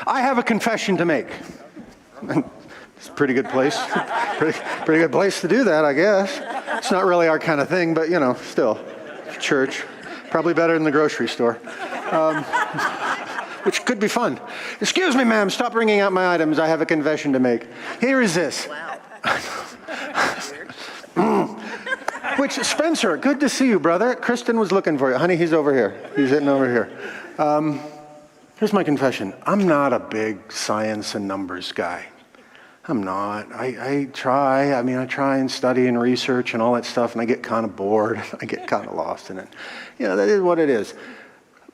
I have a confession to make. It's a pretty good place. pretty good place to do that, I guess. It's not really our kind of thing, but still, church. Probably better than the grocery store. Which could be fun. Excuse me, ma'am, stop bringing out my items. I have a confession to make. Here is this. Wow. Which, Spencer, good to see you, brother. Kristen was looking for you. Honey, he's over here. He's sitting over here. Here's my confession. I'm not a big science and numbers guy. I'm not. I try. I try and study and research and all that stuff, and I get kind of bored. I get kind of lost in it. That is what it is.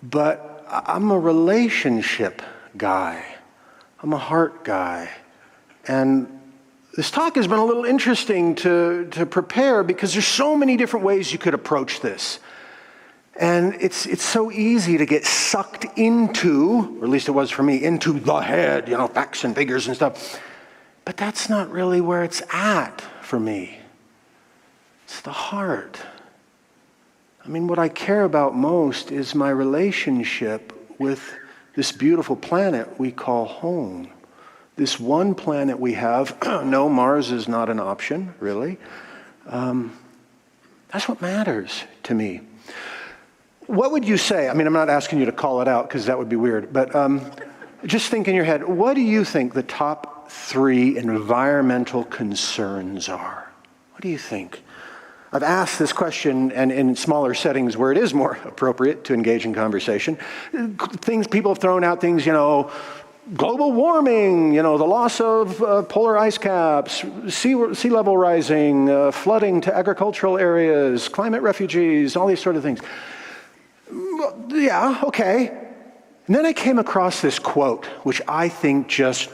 But I'm a relationship guy. I'm a heart guy. And this talk has been a little interesting to prepare because there's so many different ways you could approach this. And it's so easy to get sucked into, or at least it was for me, into the head, facts and figures and stuff. But that's not really where it's at for me. It's the heart. What I care about most is my relationship with this beautiful planet we call home. This one planet we have. No, Mars is not an option, really. That's what matters to me. What would you say? I'm not asking you to call it out because that would be weird, but just think in your head, what do you think the top 3 environmental concerns are? What do you think? I've asked this question, and in smaller settings where it is more appropriate to engage in conversation, people have thrown out things, global warming, the loss of polar ice caps, sea level rising, flooding to agricultural areas, climate refugees, all these sort of things. Yeah, okay. And then I came across this quote, which I think just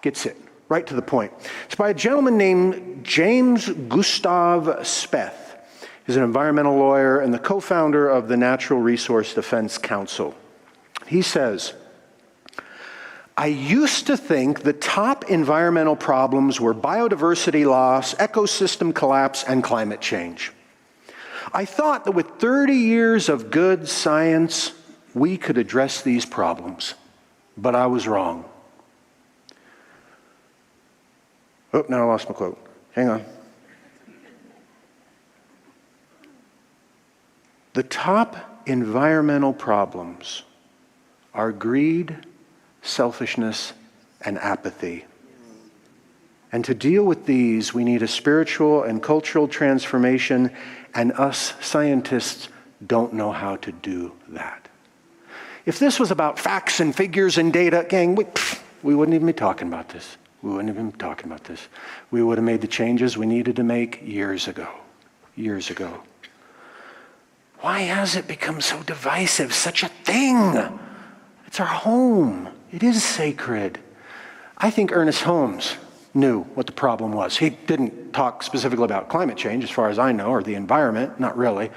gets it right to the point. It's by a gentleman named James Gustav Speth. He's an environmental lawyer and the co-founder of the Natural Resource Defense Council. He says, I used to think the top environmental problems were biodiversity loss, ecosystem collapse, and climate change. I thought that with 30 years of good science, we could address these problems, but I was wrong. Oh, now I lost my quote. Hang on. The top environmental problems are greed, selfishness, and apathy. And to deal with these, we need a spiritual and cultural transformation, and us scientists don't know how to do that. If this was about facts and figures and data, gang, we wouldn't even be talking about this. We wouldn't have been talking about this. We would have made the changes we needed to make years ago. Years ago. Why has it become so divisive, such a thing? It's our home. It is sacred. I think Ernest Holmes knew what the problem was. He didn't talk specifically about climate change, as far as I know, or the environment, not really.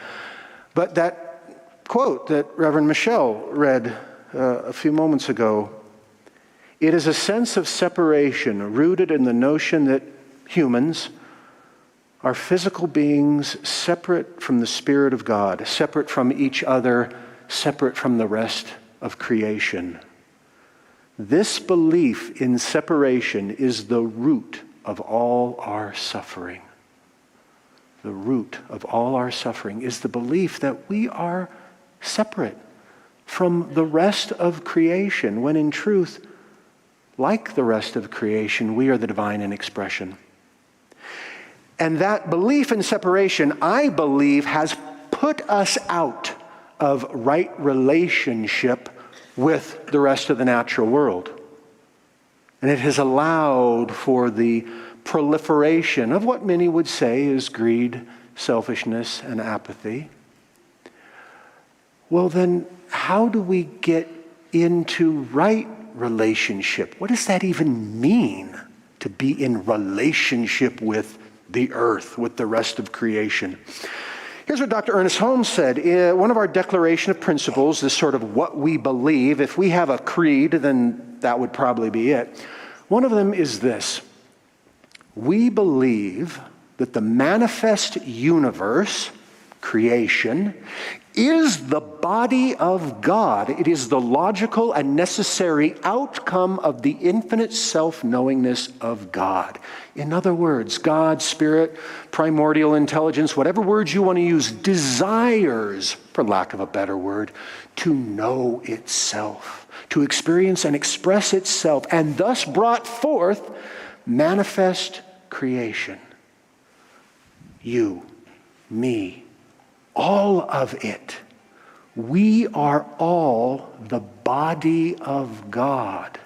But that quote that Reverend Michelle read a few moments ago, it is a sense of separation rooted in the notion that humans are physical beings separate from the Spirit of God, separate from each other, separate from the rest of creation. This belief in separation is the root of all our suffering. The root of all our suffering is the belief that we are separate from the rest of creation, when in truth, like the rest of creation, we are the divine in expression. And that belief in separation, I believe, has put us out of right relationship with the rest of the natural world. And it has allowed for the proliferation of what many would say is greed, selfishness, and apathy. Well, then, how do we get into right relationship? What does that even mean, to be in relationship with the earth, with the rest of creation? Here's what Dr. Ernest Holmes said. One of our declaration of principles, this sort of what we believe, if we have a creed, then that would probably be it. One of them is this: we believe that the manifest universe, creation, is the body of God. It is the logical and necessary outcome of the infinite self-knowingness of God. In other words, God, spirit, primordial intelligence, whatever words you want to use, desires, for lack of a better word, to know itself, to experience and express itself, and thus brought forth manifest creation. You, me, all of it. We are all the body of God.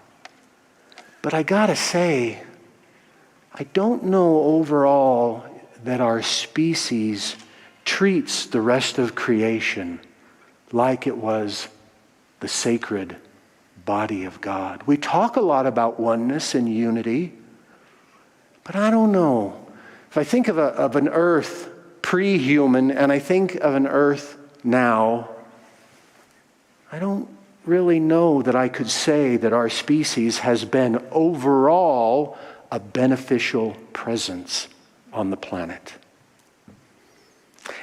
But I gotta say, I don't know overall that our species treats the rest of creation like it was the sacred body of God. We talk a lot about oneness and unity, but I don't know. If I think of an earth pre-human, and I think of an earth now, I don't really know that I could say that our species has been overall a beneficial presence on the planet.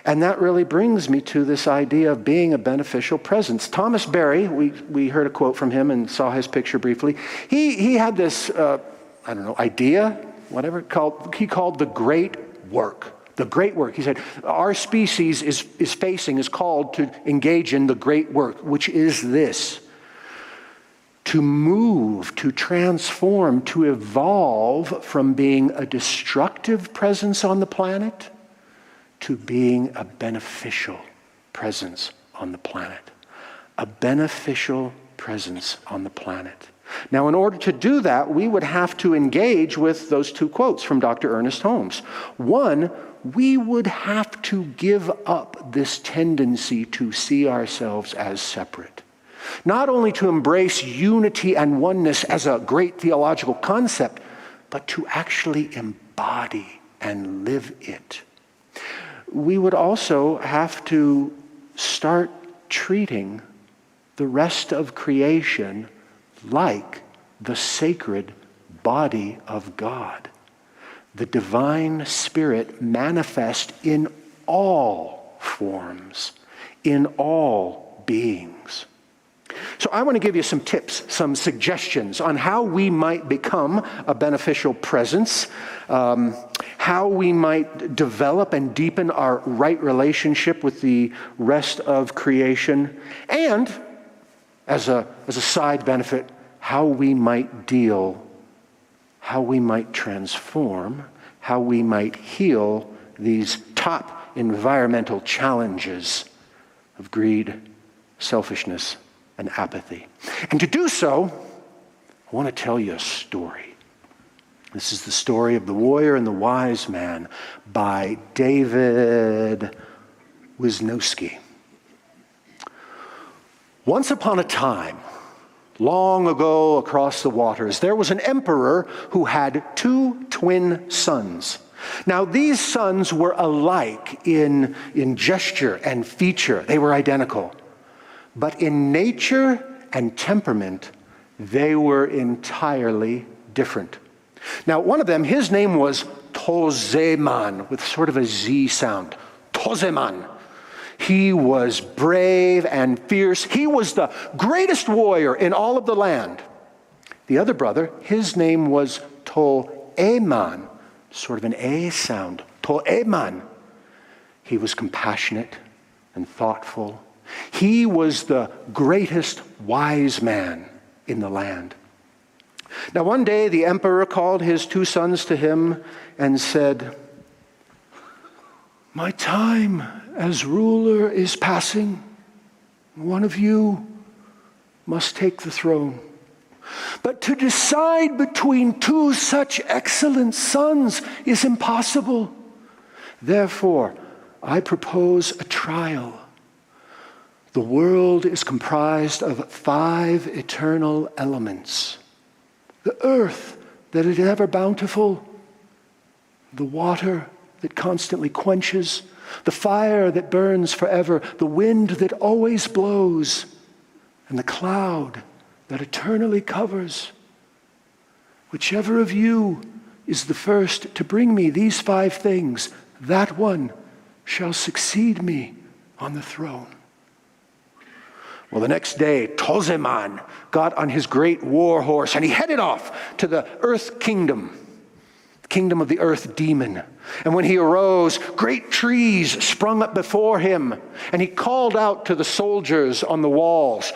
And that really brings me to this idea of being a beneficial presence. Thomas Berry, we heard a quote from him and saw his picture briefly. He had this, idea, whatever, he called the great work. The great work. He said, our species is called to engage in the great work, which is this: to move, to transform, to evolve from being a destructive presence on the planet to being a beneficial presence on the planet. A beneficial presence on the planet. Now, in order to do that, we would have to engage with those two quotes from Dr. Ernest Holmes. One, we would have to give up this tendency to see ourselves as separate. Not only to embrace unity and oneness as a great theological concept, but to actually embody and live it. We would also have to start treating the rest of creation like the sacred body of God. The divine spirit manifest in all forms, in all beings. So I want to give you some tips, some suggestions on how we might become a beneficial presence, how we might develop and deepen our right relationship with the rest of creation, and as a side benefit, how we might deal, how we might transform, how we might heal these top environmental challenges of greed, selfishness, and apathy. And to do so, I want to tell you a story. This is the story of The Warrior and the Wise Man by David Wisniewski. Once upon a time, long ago across the waters, there was an emperor who had two twin sons. Now, these sons were alike in gesture and feature. They were identical. But in nature and temperament, they were entirely different. Now, one of them, his name was Toyman, with sort of a Z sound. Toyman. He was brave and fierce. He was the greatest warrior in all of the land. The other brother, his name was Toyman, sort of an A sound. Toyman. He was compassionate and thoughtful. He was the greatest wise man in the land. Now, one day the emperor called his two sons to him and said, "My time as ruler is passing. One of you must take the throne. But to decide between two such excellent sons is impossible. Therefore, I propose a trial. The world is comprised of 5 eternal elements. The earth that is ever bountiful, the water that constantly quenches, the fire that burns forever, the wind that always blows, and the cloud that eternally covers. Whichever of you is the first to bring me these 5 things, that one shall succeed me on the throne." Well, the next day, Toyman got on his great war horse and he headed off to the earth kingdom of the earth demon. And when he arose, great trees sprung up before him, and he called out to the soldiers on the walls,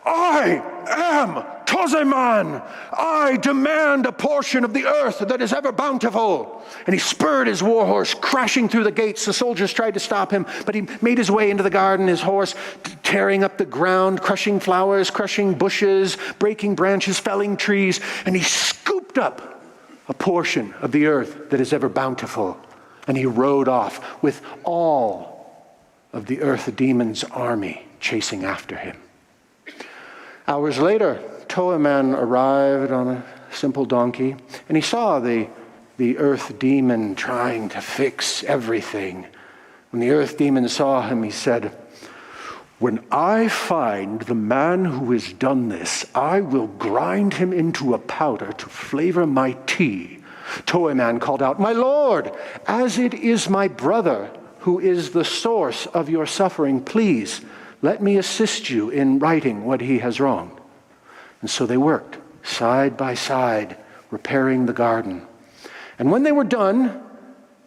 "I am Toyman. I demand a portion of the earth that is ever bountiful." And he spurred his war horse, crashing through the gates. The soldiers tried to stop him, but he made his way into the garden, his horse tearing up the ground, crushing flowers, crushing bushes, breaking branches, felling trees, and he scooped up a portion of the earth that is ever bountiful. And he rode off with all of the earth demon's army chasing after him. Hours later, Toyman arrived on a simple donkey, and he saw the earth demon trying to fix everything. When the earth demon saw him, he said, "When I find the man who has done this, I will grind him into a powder to flavor my tea." Toyman called out, "My lord, as it is my brother who is the source of your suffering, please let me assist you in righting what he has wronged." And so they worked side by side, repairing the garden. And when they were done,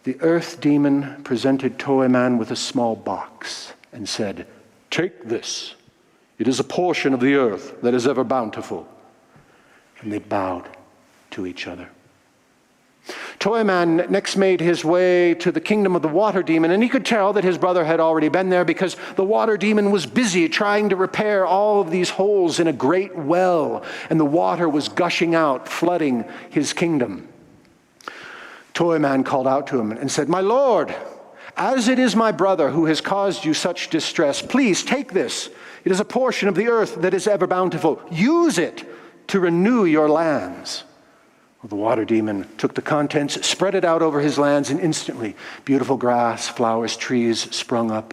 the earth demon presented Toyman with a small box and said, "Take this. It is a portion of the earth that is ever bountiful." And they bowed to each other. Toyman next made his way to the kingdom of the water demon, and he could tell that his brother had already been there because the water demon was busy trying to repair all of these holes in a great well, and the water was gushing out, flooding his kingdom. Toyman called out to him and said, "My lord, as it is my brother who has caused you such distress, please take this. It is a portion of the earth that is ever bountiful. Use it to renew your lands." Well, the water demon took the contents, spread it out over his lands, and instantly beautiful grass, flowers, trees sprung up,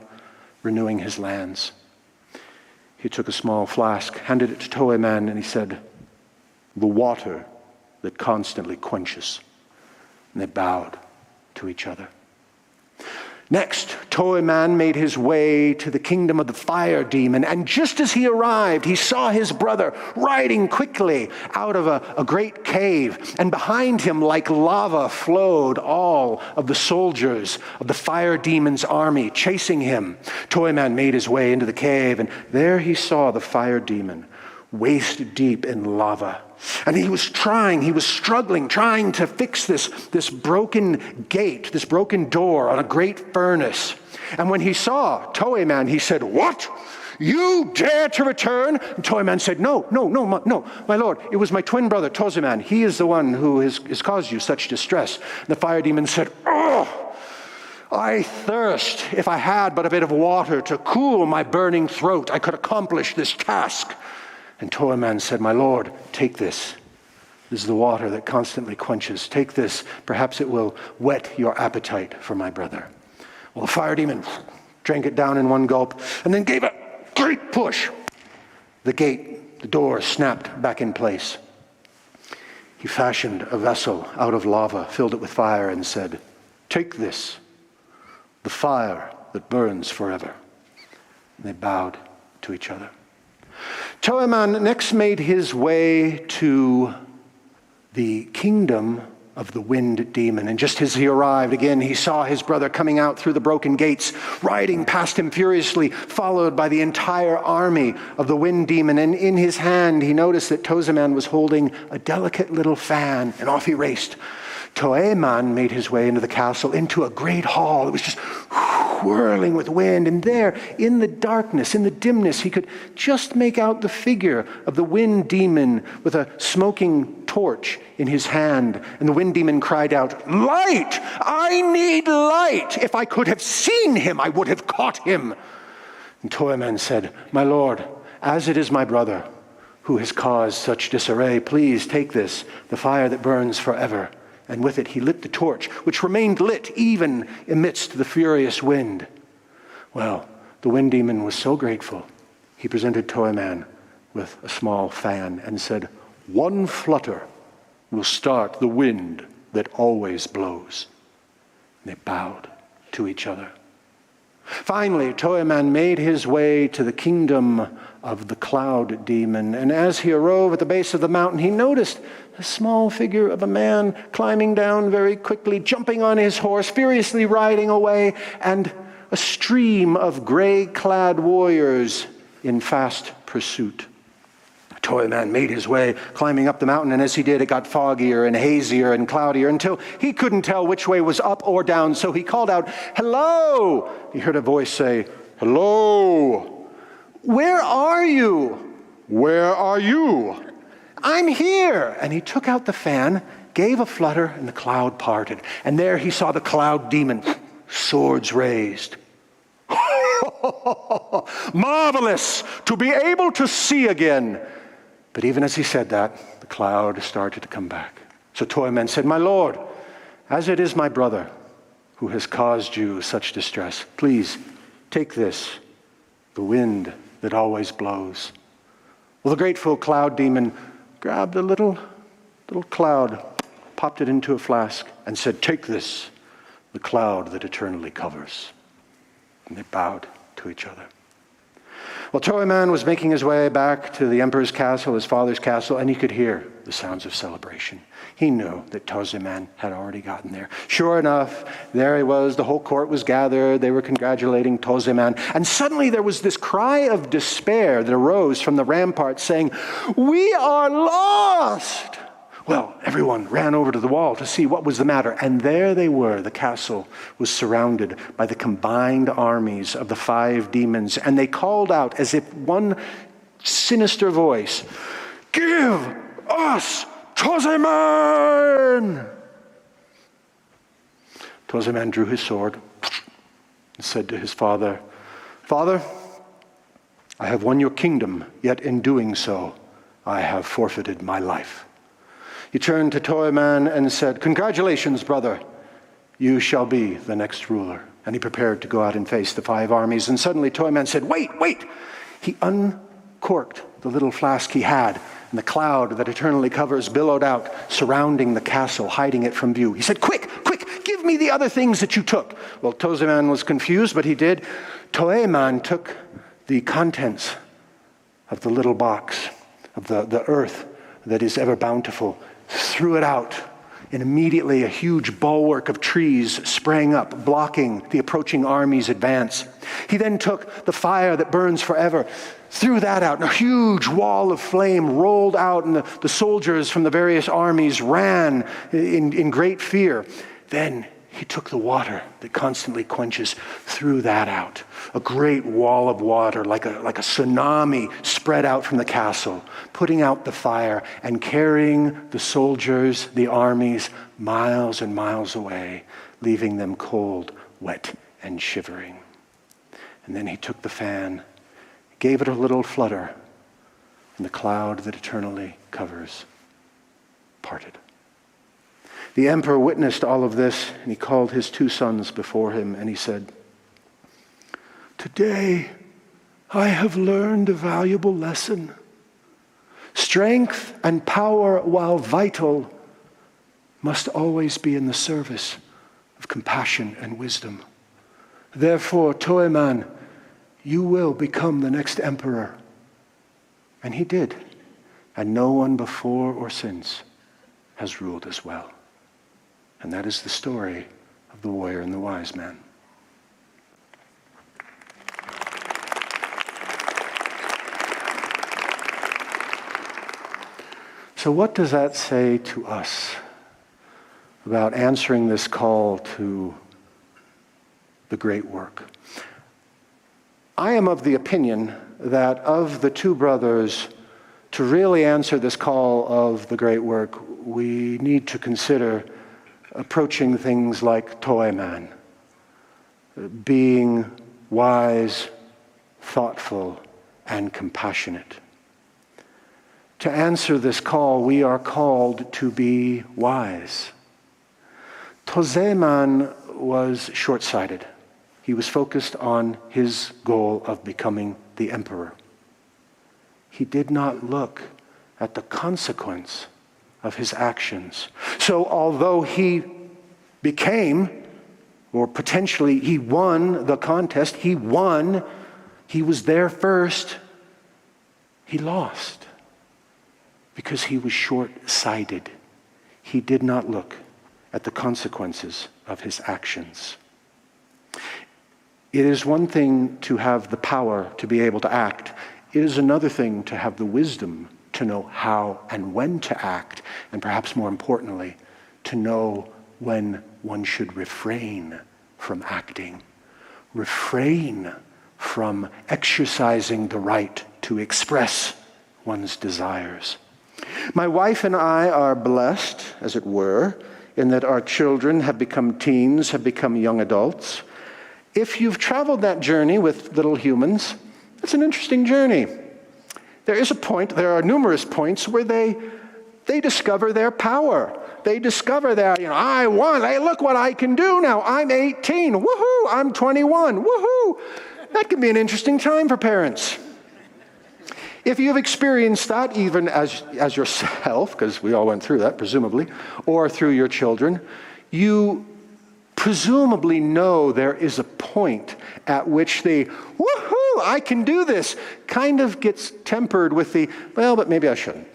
renewing his lands. He took a small flask, handed it to Toyman, and he said, "The water that constantly quenches." And they bowed to each other. Next, Toyman made his way to the kingdom of the fire demon, and just as he arrived, he saw his brother riding quickly out of a great cave, and behind him, like lava, flowed all of the soldiers of the fire demon's army, chasing him. Toyman made his way into the cave, and there he saw the fire demon, waist deep in lava. And he was struggling, trying to fix this broken gate, this broken door on a great furnace. And when he saw Toyman, he said, "What? You dare to return?" And Toyman said, No, my lord. It was my twin brother, Toyman. He is the one who has caused you such distress. And the fire demon said, "Oh, I thirst. If I had but a bit of water to cool my burning throat, I could accomplish this task." And Toyman said, "My lord, take this. This is the water that constantly quenches. Take this. Perhaps it will whet your appetite for my brother." Well, the fire demon drank it down in one gulp and then gave a great push. The door snapped back in place. He fashioned a vessel out of lava, filled it with fire, and said, "Take this, the fire that burns forever." And they bowed to each other. Toyman next made his way to the kingdom of the wind demon. And just as he arrived, again, he saw his brother coming out through the broken gates, riding past him furiously, followed by the entire army of the wind demon. And in his hand, he noticed that Toyman was holding a delicate little fan, and off he raced. Toyman made his way into the castle, into a great hall. It was just whirling with wind, and there, in the darkness, in the dimness, he could just make out the figure of the wind demon with a smoking torch in his hand. And the wind demon cried out, "Light! I need light! If I could have seen him, I would have caught him." And Toyman said, "My lord, as it is my brother who has caused such disarray, please take this, the fire that burns forever." And with it he lit the torch, which remained lit even amidst the furious wind. Well, the wind demon was so grateful, he presented Toyman with a small fan and said, "One flutter will start the wind that always blows." And they bowed to each other. Finally, Toyman made his way to the kingdom of the cloud demon, and as he arose at the base of the mountain, he noticed a small figure of a man climbing down very quickly, jumping on his horse, furiously riding away, and a stream of gray-clad warriors in fast pursuit. Toyman made his way, climbing up the mountain, and as he did, it got foggier and hazier and cloudier until he couldn't tell which way was up or down, so he called out, "Hello!" He heard a voice say, "Hello! Where are you?" "Where are you?" "I'm here." And he took out the fan, gave a flutter, and the cloud parted. And there he saw the cloud demon, swords raised. "Marvelous to be able to see again." But even as he said that, the cloud started to come back. So Toyman said, "My lord, as it is my brother who has caused you such distress, please take this, the wind that always blows." Well, the grateful cloud demon grabbed a little cloud, popped it into a flask, and said, "Take this, the cloud that eternally covers." And they bowed to each other. Well, Toyman was making his way back to the emperor's castle, his father's castle, and he could hear the sounds of celebration. He knew that Toyman had already gotten there. Sure enough, there he was. The whole court was gathered. They were congratulating Toyman. And suddenly there was this cry of despair that arose from the ramparts saying, "We are lost!" Well, everyone ran over to the wall to see what was the matter. And there they were. The castle was surrounded by the combined armies of the 5 demons. And they called out as if one sinister voice, "Give us Toyman!" Toyman drew his sword and said to his father, "Father, I have won your kingdom, yet in doing so, I have forfeited my life." He turned to Toyman and said, "Congratulations, brother. You shall be the next ruler." And he prepared to go out and face the 5 armies. And suddenly Toyman said, "Wait!" He uncorked the little flask he had, and the cloud that eternally covers billowed out, surrounding the castle, hiding it from view. He said, Quick, give me the other things that you took." Well, Toyman was confused, but he did. Toyman took the contents of the little box, of the earth that is ever bountiful, threw it out, and immediately a huge bulwark of trees sprang up, blocking the approaching army's advance. He then took the fire that burns forever, threw that out, and a huge wall of flame rolled out, and the soldiers from the various armies ran in great fear. Then he took the water that constantly quenches, threw that out. A great wall of water, like a tsunami, spread out from the castle, putting out the fire and carrying the soldiers, the armies, miles and miles away, leaving them cold, wet, and shivering. And then he took the fan, gave it a little flutter, and the cloud that eternally covers parted. The emperor witnessed all of this, and he called his 2 sons before him, and he said, "Today I have learned a valuable lesson. Strength and power, while vital, must always be in the service of compassion and wisdom. Therefore, Toyman, you will become the next emperor." And he did, and no one before or since has ruled as well. And that is the story of the warrior and the wise man. So what does that say to us about answering this call to the great work? I am of the opinion that of the 2 brothers, to really answer this call of the great work, we need to consider approaching things like Toyman, being wise, thoughtful, and compassionate. To answer this call, we are called to be wise. Toyman was short-sighted. He was focused on his goal of becoming the emperor. He did not look at the consequence of his actions. So although he became Or potentially he won the contest. He won. He was there first. He lost because he was short-sighted. He did not look at the consequences of his actions. It is one thing to have the power to be able to act. It is another thing to have the wisdom to know how and when to act, and perhaps more importantly, to know when one should refrain from acting, refrain from exercising the right to express one's desires. My wife and I are blessed, as it were, in that our children have become teens, have become young adults. If you've traveled that journey with little humans, it's an interesting journey. There are numerous points where they discover their power. They discover that, I won. Hey, look what I can do now. I'm 18. Woohoo! I'm 21. Woohoo! That can be an interesting time for parents. If you've experienced that even as yourself, because we all went through that, presumably, or through your children, you presumably know there is a point at which the, woohoo, I can do this, kind of gets tempered with the, well, but maybe I shouldn't.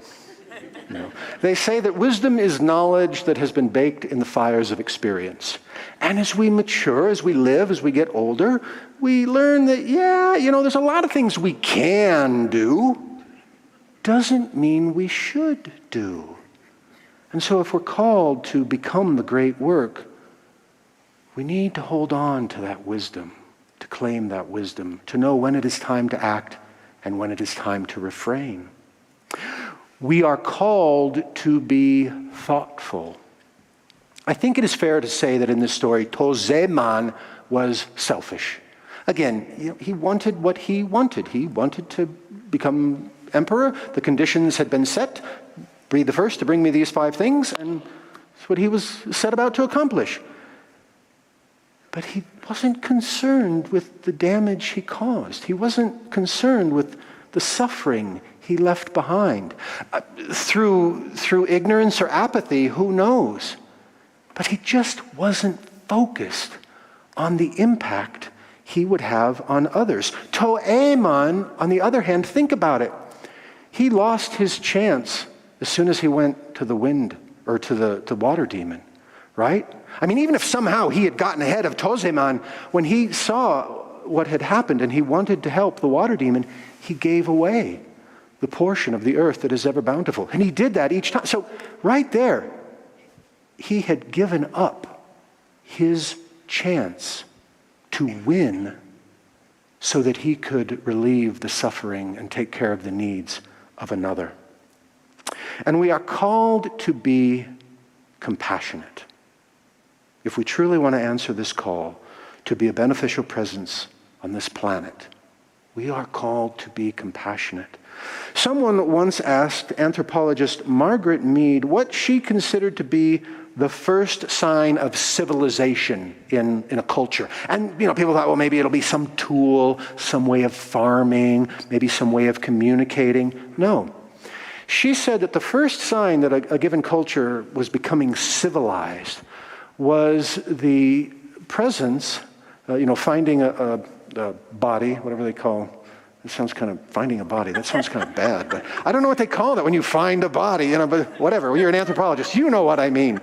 They say that wisdom is knowledge that has been baked in the fires of experience. And as we mature, as we live, as we get older, we learn that, there's a lot of things we can do. Doesn't mean we should do. And so if we're called to become the great work, we need to hold on to that wisdom, to claim that wisdom, to know when it is time to act and when it is time to refrain. We are called to be thoughtful. I think it is fair to say that in this story, Toyman was selfish. Again, he wanted what he wanted. He wanted to become emperor. The conditions had been set. Be the first to bring me these 5 things, and that's what he was set about to accomplish. But he wasn't concerned with the damage he caused. He wasn't concerned with the suffering he left behind. Through ignorance or apathy, who knows? But he just wasn't focused on the impact he would have on others. Toyman, on the other hand, think about it. He lost his chance as soon as he went to the wind, or to the water demon, right? I mean, even if somehow he had gotten ahead of Toyman, when he saw what had happened and he wanted to help the water demon, he gave away the portion of the earth that is ever bountiful. And he did that each time. So right there, he had given up his chance to win so that he could relieve the suffering and take care of the needs of another. And we are called to be compassionate. If we truly want to answer this call to be a beneficial presence on this planet, we are called to be compassionate. Someone once asked anthropologist Margaret Mead what she considered to be the first sign of civilization in a culture. And people thought, well, maybe it'll be some tool, some way of farming, maybe some way of communicating. No. She said that the first sign that a given culture was becoming civilized was the presence, finding a body, whatever they call. It sounds kind of, finding a body, that sounds kind of bad, but I don't know what they call that when you find a body, but whatever, when you're an anthropologist, you know what I mean.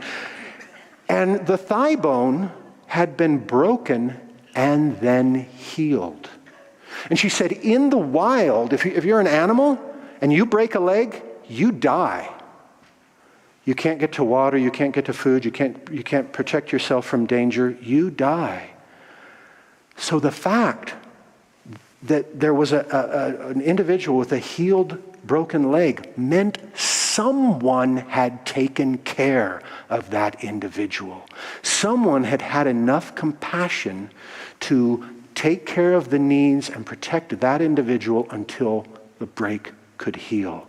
And the thigh bone had been broken and then healed. And she said, in the wild, if you're an animal and you break a leg, you die. You can't get to water, you can't get to food, you can't protect yourself from danger, you die. So the fact that there was an individual with a healed, broken leg meant someone had taken care of that individual. Someone had had enough compassion to take care of the needs and protect that individual until the break could heal.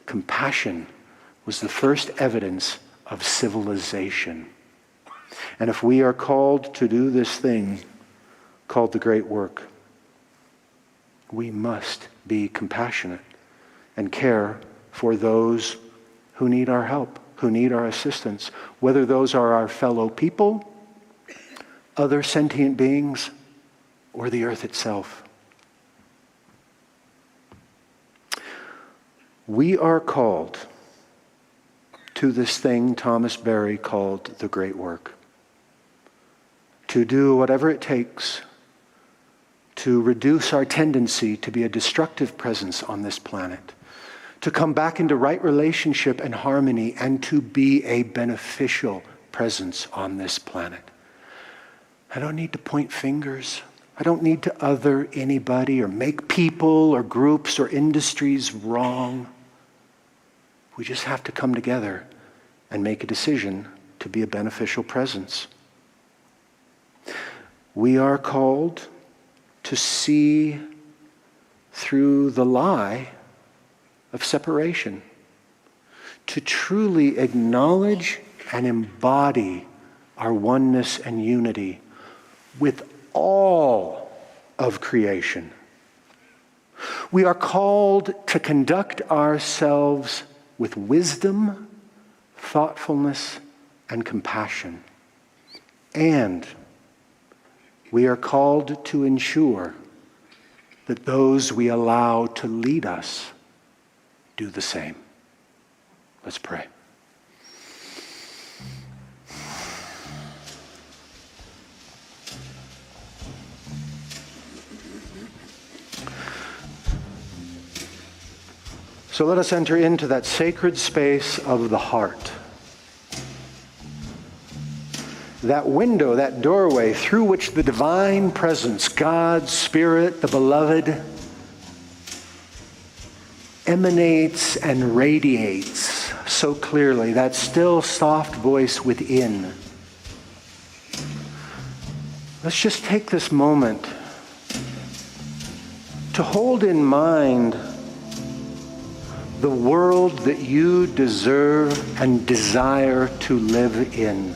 Compassion was the first evidence of civilization. And if we are called to do this thing called the great work, we must be compassionate and care for those who need our help, who need our assistance, whether those are our fellow people other sentient beings, or the earth itself. We are called to this thing Thomas Berry called the great work. To do whatever it takes to reduce our tendency to be a destructive presence on this planet, to come back into right relationship and harmony, and to be a beneficial presence on this planet. I don't need to point fingers. I don't need to other anybody or make people or groups or industries wrong. We just have to come together and make a decision to be a beneficial presence. We are called to see through the lie of separation, to truly acknowledge and embody our oneness and unity with all of creation. We are called to conduct ourselves with wisdom, thoughtfulness, and compassion. And we are called to ensure that those we allow to lead us do the same. Let's pray. So let us enter into that sacred space of the heart. That window, that doorway through which the divine presence, God, Spirit, the Beloved, emanates and radiates so clearly, that still soft voice within. Let's just take this moment to hold in mind the world that you deserve and desire to live in.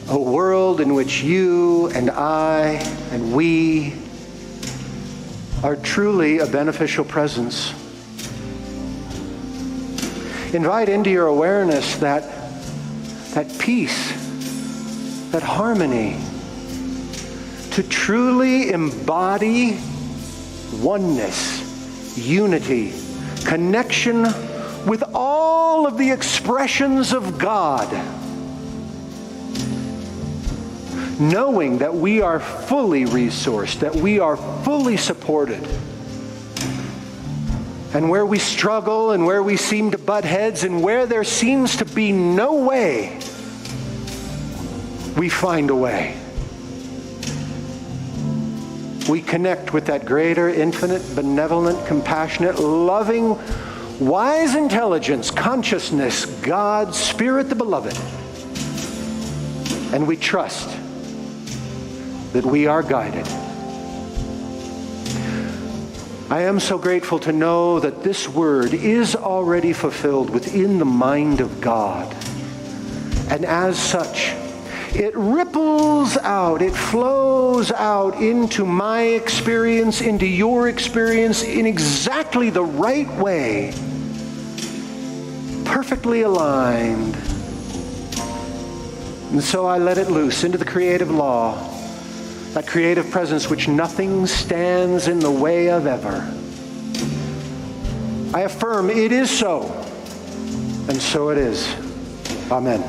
A world in which you and I and we are truly a beneficial presence. Invite into your awareness that peace, that harmony, to truly embody oneness, unity, connection with all of the expressions of God, knowing that we are fully resourced, that we are fully supported. And where we struggle and where we seem to butt heads and where there seems to be no way, we find a way. We connect with that greater, infinite, benevolent, compassionate, loving, wise intelligence, consciousness, God, Spirit, the Beloved. And we trust that we are guided. I am so grateful to know that this word is already fulfilled within the mind of God. And as such, it ripples out, it flows out into my experience, into your experience in exactly the right way, perfectly aligned. And so I let it loose into the creative law, that creative presence which nothing stands in the way of ever. I affirm it is so, and so it is. Amen.